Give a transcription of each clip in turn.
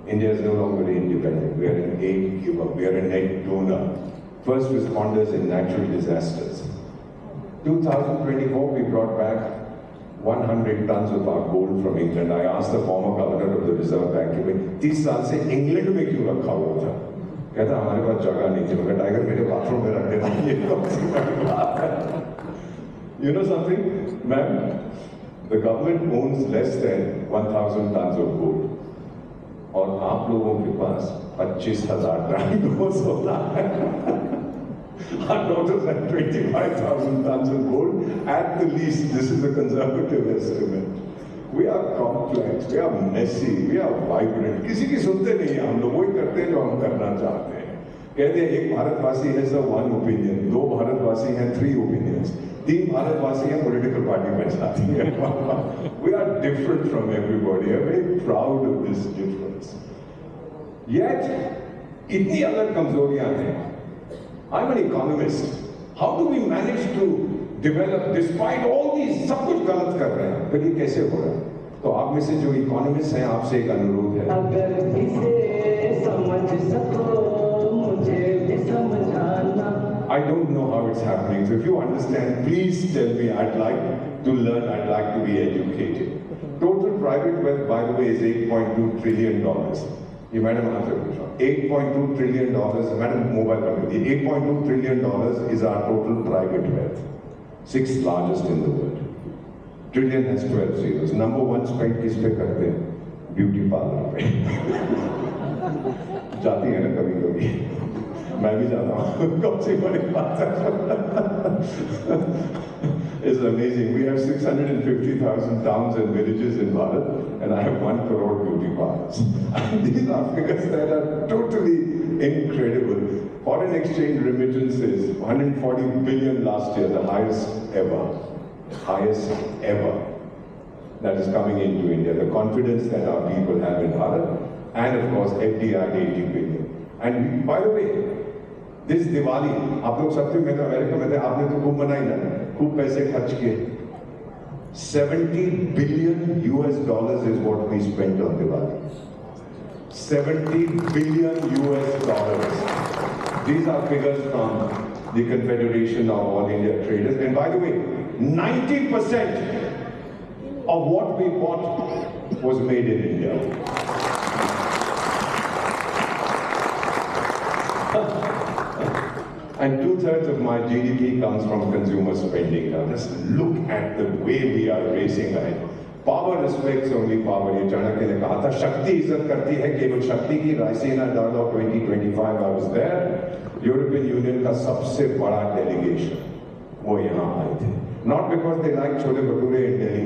India is no longer independent. We are an aid giver. We are a net donor. First responders in natural disasters. 2024, we brought back 100 tons of our gold from England. I asked the former governor of the Reserve Bank, 30 साल से England में क्यों रखा हुआ था? कहता हमारे पास जगह नहीं थी। मैं टाइगर मेरे बाथरूम में रख देता हूँ। ये कौन सी बात है? You know something, ma'am? The government owns less than 1,000 tons of gold. और आप लोगों के पास 25,000 टन होता है। Our daughters have 25,000 tons of gold at the least. This is a conservative estimate. We are complex, we are messy, we are vibrant. किसी की सुनते नहीं हैं हम लोग, वही करते हैं जो हम करना चाहते हैं। कहते हैं एक भारतवासी है सर one opinion, दो भारतवासी हैं 3 opinions, 3 भारतवासी हैं political party बन जाती है। We are different from everybody. We are very proud of this difference. Yet इतनी अलग कमजोरियां हैं। I'm an economist. How do we manage to develop despite all these? सब कुछ गलत कर रहे हैं, फिर ये कैसे हो रहा है? तो आप में से जो इकोनॉमिस्ट हैं, आपसे एक अनुरोध है। अगर इसे समझ सको मुझे भी समझाना। I don't know how it's happening. So if you understand, please tell me. I'd like to learn. I'd like to be educated. Total private wealth, by the way, is $8.2 trillion. ये मैडम आपसे पूछ रहा हूँ, $8.2 trillion, madam mobile पर देखिए, $8.2 trillion is our total private wealth, 6th largest in the world. Trillion has 12 zeros. Number 1 spend किस पे करते हैं? ब्यूटी पार्लर पे। जाती है ना कभी कभी, मैं भी जाता हूँ, कौन सी बड़ी बात है। It's amazing. We have 650,000 towns and villages in Bharat, and I have 1 crore beauty parlors. And these are figures that are totally incredible. Foreign exchange remittances, 140 billion last year, the highest ever. Highest ever. That is coming into India. The confidence that our people have in Bharat, and of course FDI 80 billion. And by the way, this Diwali, आप लोग सबसे में तो America में थे, आपने तो खूब मनाई ना, खूब पैसे खर्च किए। $70 billion is what we spent on Diwali. $70 billion. These are figures from the Confederation of All India Traders. And by the way, 90% of what we bought was made in India. And 2/3 of my GDP comes from consumer spending. Now just look at the way we are racing ahead. Power respects only power. ये चाणक्य ने कहा था, शक्ति इज्जत करती है केवल शक्ति की। Raisina Dialogue 2025 I was there. European Union का सबसे बड़ा डेलीगेशन वो यहाँ आए थे। Not because they like chole bhature in Delhi.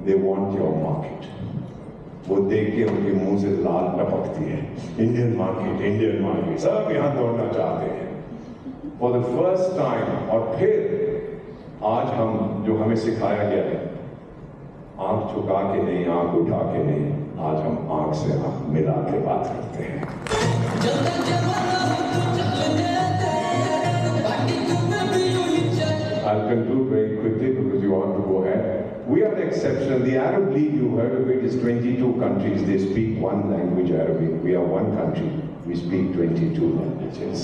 They want your market. वो देख के उनके मुंह से लाल टपकती है। इंडियन मार्केट, सब यहाँ दौड़ना चाहते हैं। For the first time, और फिर आज हम जो हमें सिखाया गया है, आंख झुका के नहीं, आंख उठा के नहीं, आज हम आंख से आंख मिला के बात करते हैं। I'll conclude very quickly because you want to go ahead. We are the exception. The Arab League, you heard of it, is 22 countries. They speak one language, Arabic. We are one country. We speak 22 languages.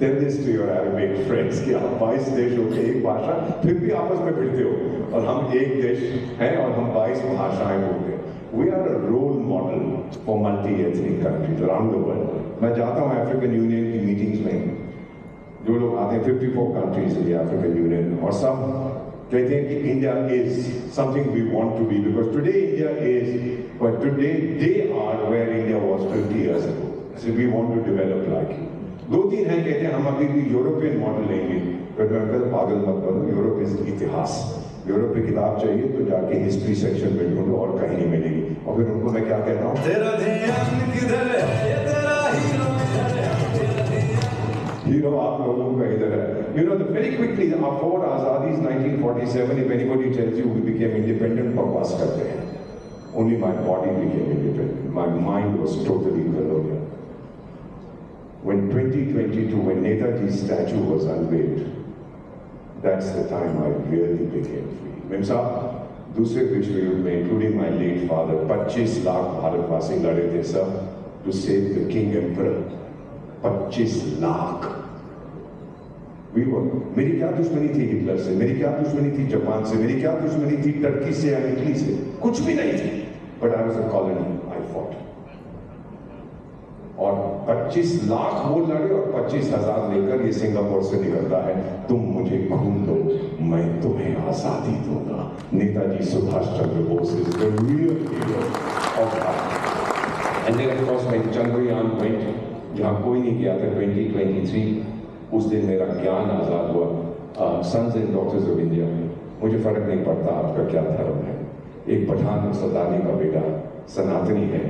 Tell this to your Arabic friends कि आप 22 देशों की एक भाषा फिर भी आपस में भिड़ते हो, और हम एक देश हैं और हम 22 भाषाएं बोलते हैं। We are a role model for multi-ethnic countries around the world. मैं जाता हूँ अफ्रीकन यूनियन की मीटिंग्स में, जो लोग आते हैं 54 countries in the African Union, और सब कहते हैं कि India is something we want to be, because today India is, but today they are where India was 50 years ago. So we want to develop like you. 2-3 हैं कहते हैं हम अभी भी यूरोपियन मॉडल लेंगे, पर मैं कहता पागल मत बनो, यूरोप इज इतिहास। यूरोप की किताब चाहिए तो जाके हिस्ट्री सेक्शन में ढूंढो और कहीं नहीं मिलेगी। और फिर उनको मैं क्या कहता हूँ, हीरो आप लोगों का इधर है। You know, very quickly, our 4 Azadis, 1947, if anybody tells you we became independent, बकवास करते हैं। Only my body became independent. My mind was totally colonial. When 2022, when Netaji's statue was unveiled, that's the time I really became free. Mem साहब, दूसरे विश्व युद्ध में including my late father 25 lakh भारतवासी लड़े थे sir to save the king emperor. 25 lakh. मेरी क्या दुश्मनी थी हिटलर से, मेरी क्या दुश्मनी थी जापान से, मेरी क्या दुश्मनी थी टर्की से या इटली से, कुछ भी नहीं थी। But I was a colony, I fought. और 25 लाख वो लड़े और 25,000 लेकर ये सिंगापुर से निकलता है, तुम मुझे खून दो मैं तुम्हें आजादी दूंगा। Netaji Subhash Chandra Bose is the real hero of Bharat. And then of course when Chandrayaan went, जहां कोई नहीं गया था, 2023 उस दिन मेरा ज्ञान आजाद हुआ। Sons and daughters of India, मुझे फर्क नहीं पड़ता आपका क्या धर्म है। एक पठान सरदारनी का बेटा सनातनी है।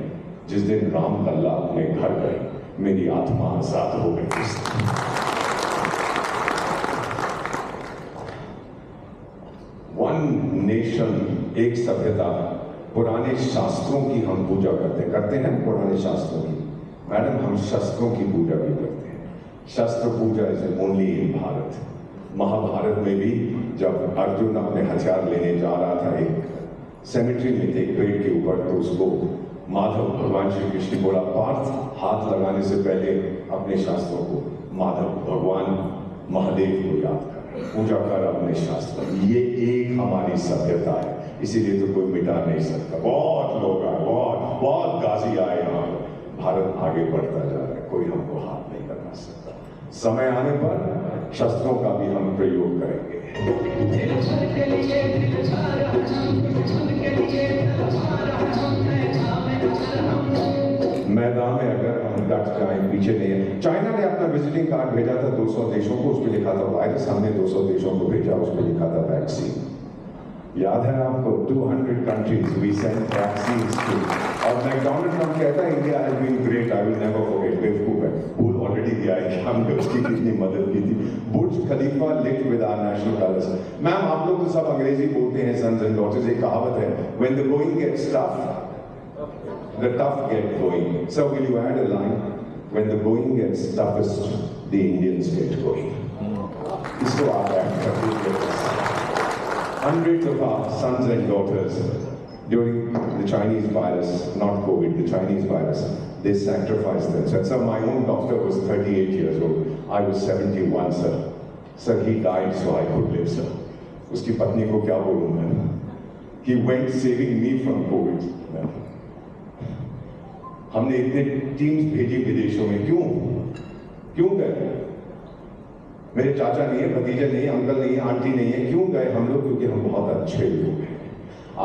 जिस दिन राम लल्ला अपने घर गए, मेरी आत्मा आजाद हो गई। वन नेशन, एक सभ्यता। पुराने शास्त्रों की हम पूजा करते हैं पुराने शास्त्रों की। मैडम, हम शस्त्रों की पूजा भी करते हैं। Shastra puja is only in Bharat. Mahabharat में भी जब अर्जुन अपने हथियार लेने जा रहा था, एक सेमेट्री में थे, एक पेड़ के ऊपर, तो उसको माधव भगवान श्री कृष्ण बोला, पार्थ हाथ लगाने से पहले अपने शास्त्रों को माधव भगवान महादेव को याद कर, पूजा कर अपने शास्त्र। ये एक हमारी सभ्यता है, इसीलिए तो कोई मिटा नहीं सकता। बहुत लोग आए, बहुत गाजी आए यहाँ पर। भारत आगे बढ़ता जा रहा है, कोई हमको हाथ नहीं लगा सकता। समय आने पर शस्त्रों का भी हम प्रयोग करेंगे। मैदान में अगर हम डट जाएं, पीछे नहीं है। चाइना ने अपना विजिटिंग कार्ड भेजा था 200 देशों को, उस पर लिखा था वायरस। हमने 200 देशों को भेजा, उस पर लिखा था वैक्सीन। याद है आपको? 200 countries we send vaccines to. और मैकडॉनल्ड ट्रम्प कहता है India has been great, I will never forget. बेवकूफ है, भूल ऑलरेडी गया है कि हमने उसकी कितनी मदद की थी। Burj Khalifa lift with our national colours. Ma'am, आप लोग तो सब अंग्रेजी बोलते हैं, सन्स एंड डॉटर्स। एक कहावत है, when the going gets tough, the tough get going. So will you add a line? When the going gets toughest, the Indians get going. इसको आप ऐड कर दीजिए। Hundreds of our sons and daughters during the Chinese virus, not COVID, the Chinese virus, they sacrificed themselves. Sir, my own doctor was 38 years old. I was 71, sir. Sir, he died so I could live, sir. उसकी पत्नी को क्या बोलूँ मैं? He went saving me from COVID. हमने इतने teams भेजी विदेशों में, क्यों गए? मेरे चाचा नहीं है, भतीजे नहीं है, अंकल नहीं है, आंटी नहीं है। क्यों गए हम लोग? क्योंकि हम बहुत अच्छे लोग हैं।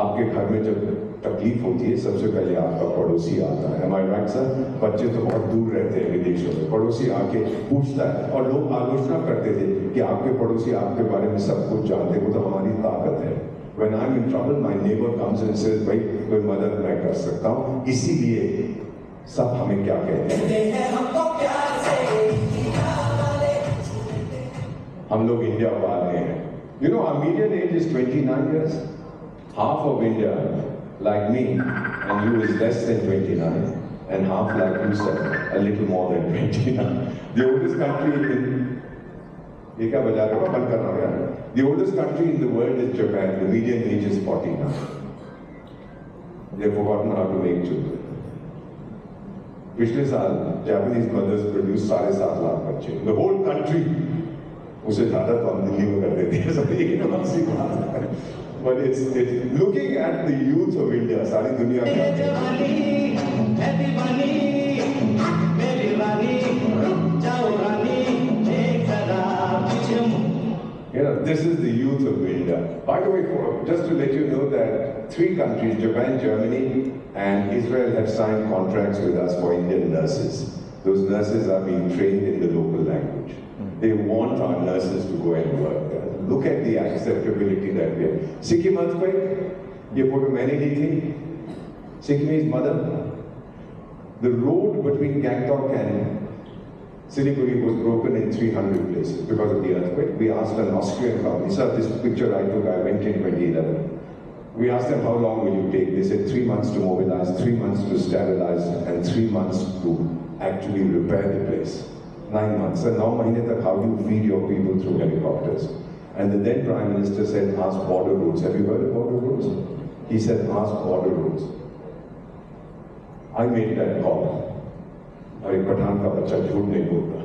आपके घर में जब तकलीफ होती है, सबसे पहले आपका पड़ोसी आता है। Am I right, sir? बच्चे तो बहुत दूर रहते हैं विदेशों में, पड़ोसी आके पूछता है। और लोग आलोचना करते थे कि आपके पड़ोसी आपके बारे में सब कुछ जानते, वो तो हमारी ताकत है। When I'm in trouble, my neighbor comes and says, भाई कोई मदद मैं कर सकता हूँ। इसीलिए सब हमें क्या कहते हैं, हम लोग इंडिया वाले हैं। You know, our median age is 29 years. Half of India, like me and you, is less than 29, and half like you, sir, a little more than 29. The oldest country in ये क्या बजा रहे हो? बंद करना होगा। The oldest country in the world is Japan. The median age is 49. They've forgotten how to make children. पिछले साल जापानीज मदर्स प्रोड्यूस 7.5 लाख बच्चे, द होल कंट्री। उससे ज्यादा तो हम दिल्ली में कर देते हैं सब, एक सी बात है। But it's looking at the youth of India, सारी दुनिया में this is the youth of India. By the way, just to let you know that 3 countries, Japan, Germany, and Israel, have signed contracts with us for Indian nurses. Those nurses are being trained in the local language. They want our nurses to go and work there. Look at the acceptability that we have. Sikkim earthquake, ये photo मैंने ली थी। Sikkimese mother. The road between Gangtok and Siliguri was broken in 300 places because of the earthquake. We asked an Austrian company, sir, this picture I took, I went in 2011. We asked them, how long will you take? They said 3 months to mobilize, 3 months to sterilize, and 3 months to actually repair the place. 9 months. And 9 months, how do you feed your people through helicopters? And the then Prime Minister said, ask border roads. Have you heard of border roads? He said, ask border roads. I made that call. और एक पठान का बच्चा झूठ नहीं बोलता.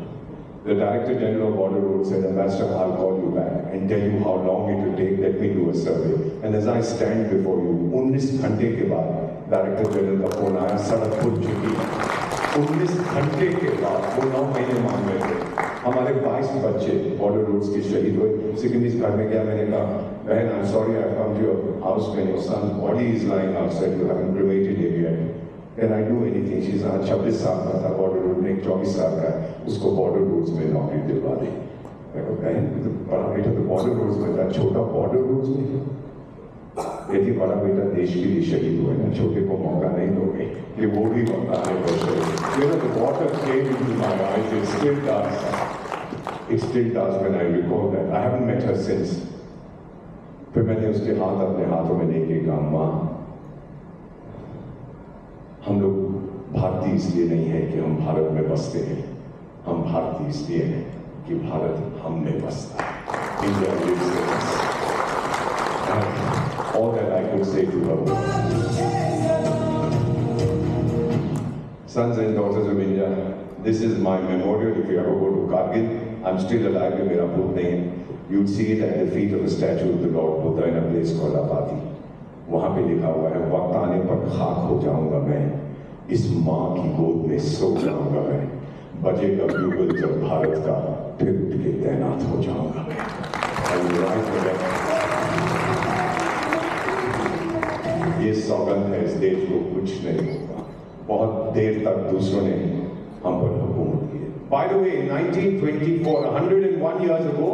The Director General of Border Roads said, Ambassador, I'll call you back and tell you how long it will take. Let me do a survey. And as I stand before you, 19 घंटे के बाद Director General का phone आया, सड़क खुल चुकी है. 19 घंटे के बाद, वो 9 महीने मांग रहे थे. हमारे 22 बच्चे बॉर्डर रोड्स के शहीद हुए. सिकंदर घर में गया, मैंने कहा, बहन, I'm sorry I come to your house when your son's body is lying outside. You haven't cremated him yet. Can I do anything? She said, 26 साल का था बॉर्डर रोड में, 24 साल का है, उसको बॉर्डर रोड्स में नौकरी दिलवा दी. मैं कहा, बहन, तो बड़ा बेटा तो बॉर्डर रोड्स में था, छोटा बॉर्डर रोड्स में. यदि बड़ा बेटा देश के लिए शहीद हुए ना, छोटे को मौका नहीं दोगे कि वो भी बताने को शहीद. You know, the water came into my eyes. It still does. It still does when I recall that. I haven't met her since. फिर मैंने उसके हाथ अपने हाथों में लेके कहा, माँ, हम लोग भारतीय इसलिए नहीं है कि हम भारत में बसते हैं, हम भारतीय इसलिए हैं कि भारत हम में बसता है. India lives in us. All that I could say to her. Sons and daughters of India, this is my memorial. If you ever go to Kargil, I'm still alive. मेरा भूत नहीं है. You'll see it at the feet of the statue of the Lord Buddha in a place called Abadi. वहाँ पे लिखा हुआ है, वक्त आने पर खाक हो जाऊंगा मैं, इस माँ की गोद में सो जाऊंगा मैं, बजेगा ब्यूगल जब भारत का, फिर उठ के तैनात हो जाऊंगा मैं. ये सौगंध है, इस देश को कुछ नहीं होगा. बहुत देर तक दूसरों ने हम पर हुकूमत की. By the way, 1924, 101 years ago,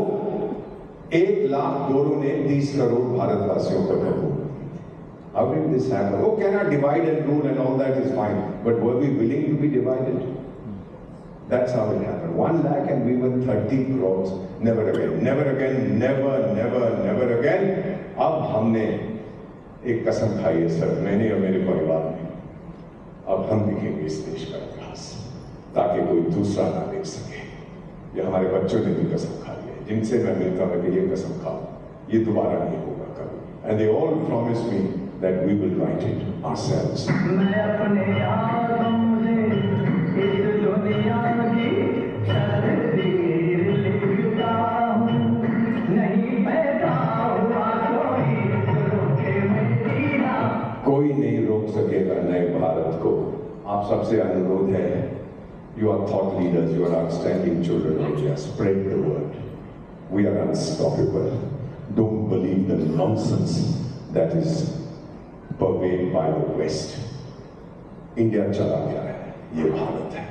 1 lakh गोरों ने 30 करोड़ भारतवासियों पर हुकूमत. How did this happen? Oh, cannot divide and rule and all that is fine. But were we willing to be divided? That's how it happened. 1 lakh and we were 30 crores. Never again. Never again. Never, never, never again. अब हमने एक कसम खाई है sir, मैंने और मेरे परिवार ने. अब हम लिखेंगे इस देश का इतिहास, ताकि कोई दूसरा ना देख सके. ये हमारे बच्चों ने भी कसम खा ली है, जिनसे मैं मिलता हूँ कि ये कसम खाओ, ये दोबारा नहीं होगा कभी. And they all promised me that we will write it ourselves. कोई नहीं रोक सकेगा नए भारत को. आप सबसे अनुरोध है, you are thought leaders, you are outstanding children of India, spread the word. We are unstoppable. Don't believe the nonsense that is pervaded by the West. India चला गया है, ये भारत है,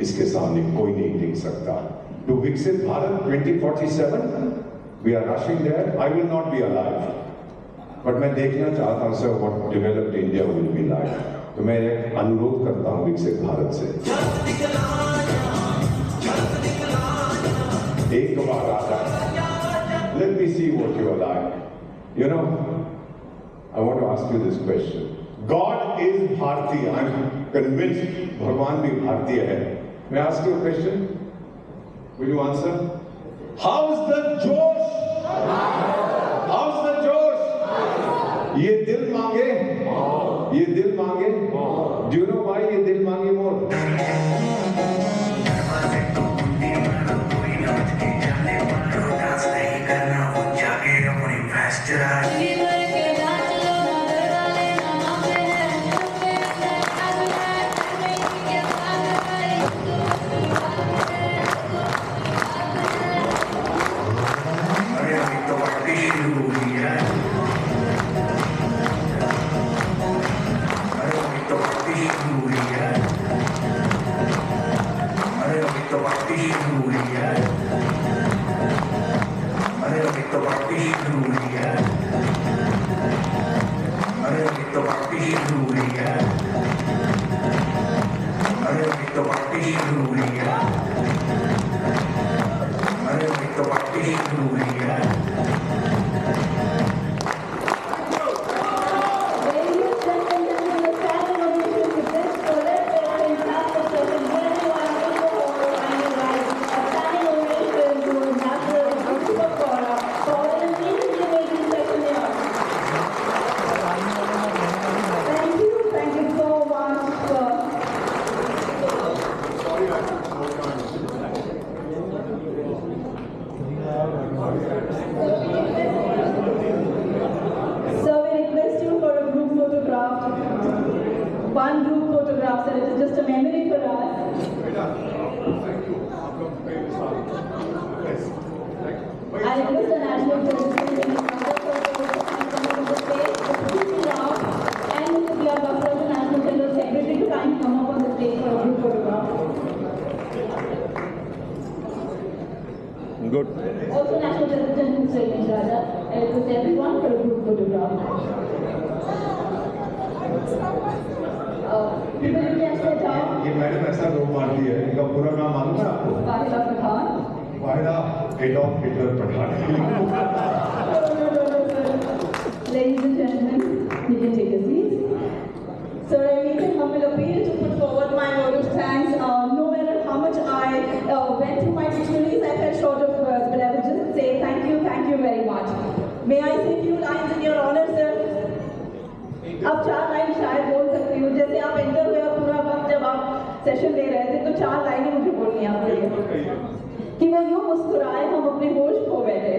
इसके सामने कोई नहीं टिक सकता. To विकसित Bharat 2047, we are rushing there. I will not be alive, but मैं देखना चाहता हूँ sir what developed India will be like. तो मैं एक अनुरोध करता हूँ विकसित भारत से, एक बार आता है. Let me see what you are like. You know, I want to ask you this question. God is Bharatiya. I'm convinced Bhagwan bhi Bharatiya hai. May I ask you a question? Will you answer? How's the Josh? How's the Josh? ये दिल मांगे? ये दिल मांगे? Do you know why ये दिल मांगे more? president and come on the stage. And we are Dr. the National General Secretary to kindly come up on the stage for a group photograph. Good. Also National President Mr. Ramesh Raja, I request everyone for a group photograph. People you can sit down. ये madam ऐसा रोग मारती है, इनका पूरा नाम मालूम है आपको? Wahida Pathan. Wahida Adolf Hitler Pathan. Ladies and gentlemen, you can take a seat. So I make a humble appeal to put forward my word of thanks. No matter how much I went through my dictionaries, I fell short of words, but I would just say thank you very much. May I say few lines in your honor, sir? अब 4 line शायद बोल सकती हूँ. जैसे आप enter हुए और पूरा वक्त जब आप सेशन ले रहे थे, तो 4 लाइनें मुझे बोलनी है आपके लिए. कि वो यूं मुस्कुराए हम अपने होश खो बैठे,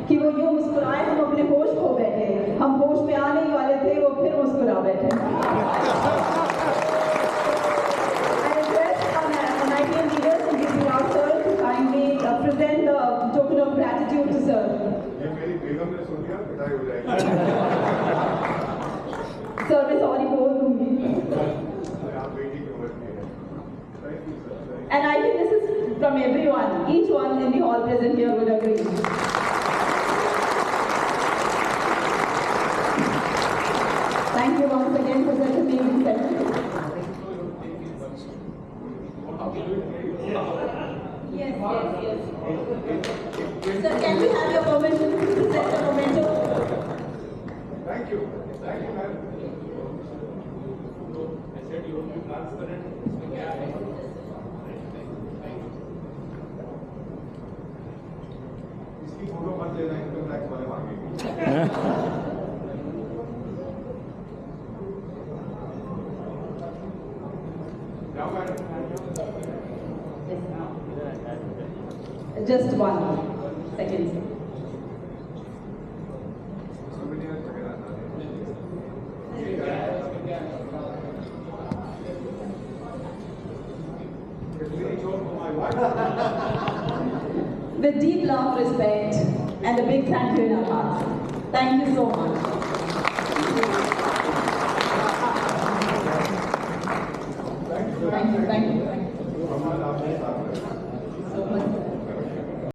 कि वो यूं मुस्कुराए हम अपने होश खो बैठे, हम होश में आने ही वाले थे, वो फिर मुस्कुरा बैठे. I request our ITM leaders to give me out, sir, to kindly present the token of gratitude to sir. ये मेरी बेगम ने सुन लिया, पिटाई हो जाएगी. Sir, मैं सॉरी बोल दूंगी. And I think this is from everyone. Each one in the hall present here would agree. Thank you once again for such a amazing session. Yes. Sir, can we have your permission to present the memento? Thank you, ma'am. इसकी photo मत लेना, income tax वाले मांगेंगे. क्या madam? Just 1 second. With deep love, respect, and a big thank you in our hearts. Thank you so much. Thank you.